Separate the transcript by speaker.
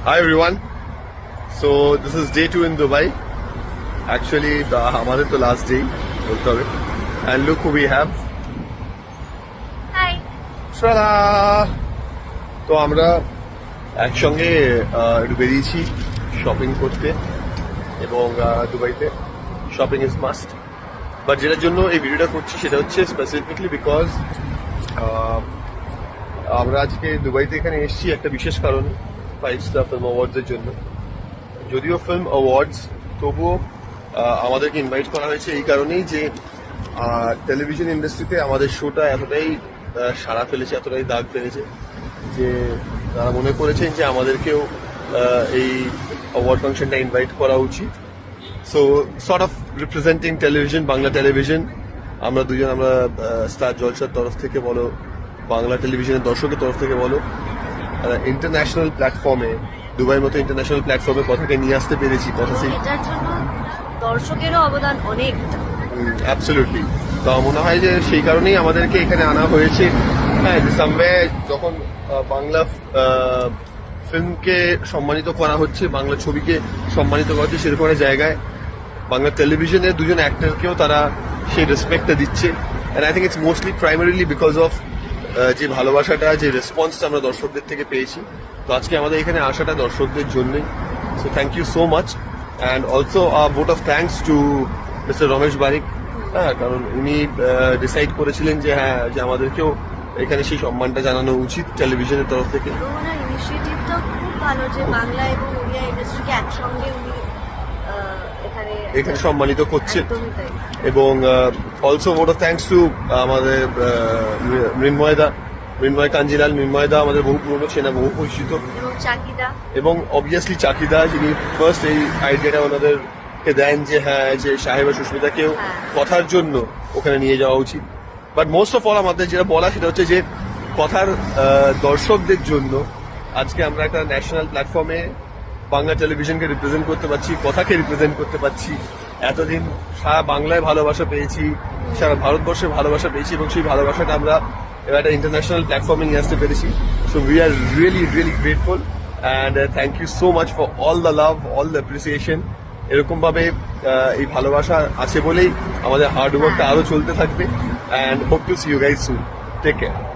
Speaker 1: Hi everyone. So this is day 2 in Dubai. Actually, আমাদের তো last day বলতে হবে. And look who we have.
Speaker 2: Hi.
Speaker 1: Shweta! তো আমরা একসঙ্গে একটু বেরিয়েছি শপিং করতে এবং দুবাইতে শপিং ইজ মাস্ট। বাট যেটার জন্য এই ভিডিওটা করছি সেটা হচ্ছে স্পেসিফিকলি বিকজ আমরা আজকে দুবাইতে এখানে এসেছি একটা বিশেষ কারণ, 5 স্টার ফিল্ম অ্যাওয়ার্ডসের জন্য। যদিও ফিল্ম অ্যাওয়ার্ডস, তবুও আমাদেরকে ইনভাইট করা হয়েছে এই কারণেই যে টেলিভিশন ইন্ডাস্ট্রিতে আমাদের শোটা এতটাই সাড়া ফেলেছে, এতটাই দাগ ফেলেছে যে তারা মনে করেছেন যে আমাদেরকেও এই অ্যাওয়ার্ড ফাংশনটা ইনভাইট করা উচিত। So sort of representing television, Bangla television, আমরা স্টার জলসার তরফ থেকে বলো, বাংলা টেলিভিশনের দর্শকের তরফ থেকে বলো, ইন্টারন্যাশনাল প্ল্যাটফর্মে, দুবাইয়ের মতো ইন্টারন্যাশনাল প্ল্যাটফর্মে কথাকে নিয়ে আসতে পেরেছি। কথা সেই
Speaker 2: এটার জন্য দর্শকেরও অবদান অনেকটা।
Speaker 1: অ্যাবসলিউটলি। তো মনে হয় যে সেই কারণেই আমাদেরকে এখানে আনা হয়েছে। হ্যাঁ, সামওয়ে যখন বাংলা ফিল্মকে সম্মানিত করা হচ্ছে, বাংলা ছবিকে সম্মানিত করা হচ্ছে, সেরকম একটা জায়গায় বাংলা টেলিভিশনের দুজন অ্যাক্টরকেও তারা সেই রেসপেক্টটা দিচ্ছে। And I think it's mostly primarily because of যে ভালোবাসাটা, যে রেসপন্সটা আমরা দর্শকদের থেকে পেয়েছি। তো আজকে আমাদের এখানে আসাটা দর্শকদের জন্যই। So thank you so much. And also vote of thanks to mister Ramesh Barik. হ্যাঁ, কারণ উনি ডিসাইড করেছিলেন যে হ্যাঁ, যে আমাদেরকেও এখানে সেই সম্মানটা জানানো উচিত টেলিভিশনের তরফ থেকে।
Speaker 2: ওনার ইনিশিয়েটিভটা খুব ভালো যে বাংলা এবং ওড়িয়া ইন্ডাস্ট্রিকে একসঙ্গে উনি
Speaker 1: এখানে সম্মানিত করছেন।
Speaker 2: একদমই তাই।
Speaker 1: এবং also vote of thanks two আমাদের মৃন্ময় কাঞ্জিলাল। মৃন্ময়দা আমাদের বহু পুরনো চেনা, বহু পরিচিত।
Speaker 2: এবং চাকিদা।
Speaker 1: এবং অবভিয়াসলি চাকিদা, যিনি ফার্স্ট এই আইডিয়াটা ওনাদেরকে দেন যে হ্যাঁ, যে সাহেব আর সুস্মিতাকেও কথার জন্য ওখানে নিয়ে যাওয়া উচিত। বাট মোস্ট অফ অল আমাদের যেটা বলা সেটা হচ্ছে যে কথার দর্শকদের জন্য আজকে আমরা একটা ন্যাশনাল প্ল্যাটফর্মে বাংলা টেলিভিশনকে রিপ্রেজেন্ট করতে পারছি, কথাকে রিপ্রেজেন্ট করতে পারছি। এতদিন সারা বাংলায় ভালোবাসা পেয়েছি, সারা ভারতবর্ষে ভালোবাসা পেয়েছি, এবং সেই ভালোবাসাটা আমরা এবার একটা ইন্টারন্যাশনাল প্ল্যাটফর্মে নিয়ে আসতে পেরেছি। So we are really really grateful and thank you so much for all the love, all the appreciation. এরকম ভাবে এই ভালোবাসা আছে বলেই আমাদের হার্ড ওয়ার্কটা আরো চলতে থাকবে। And hope to see you guys soon. Take care.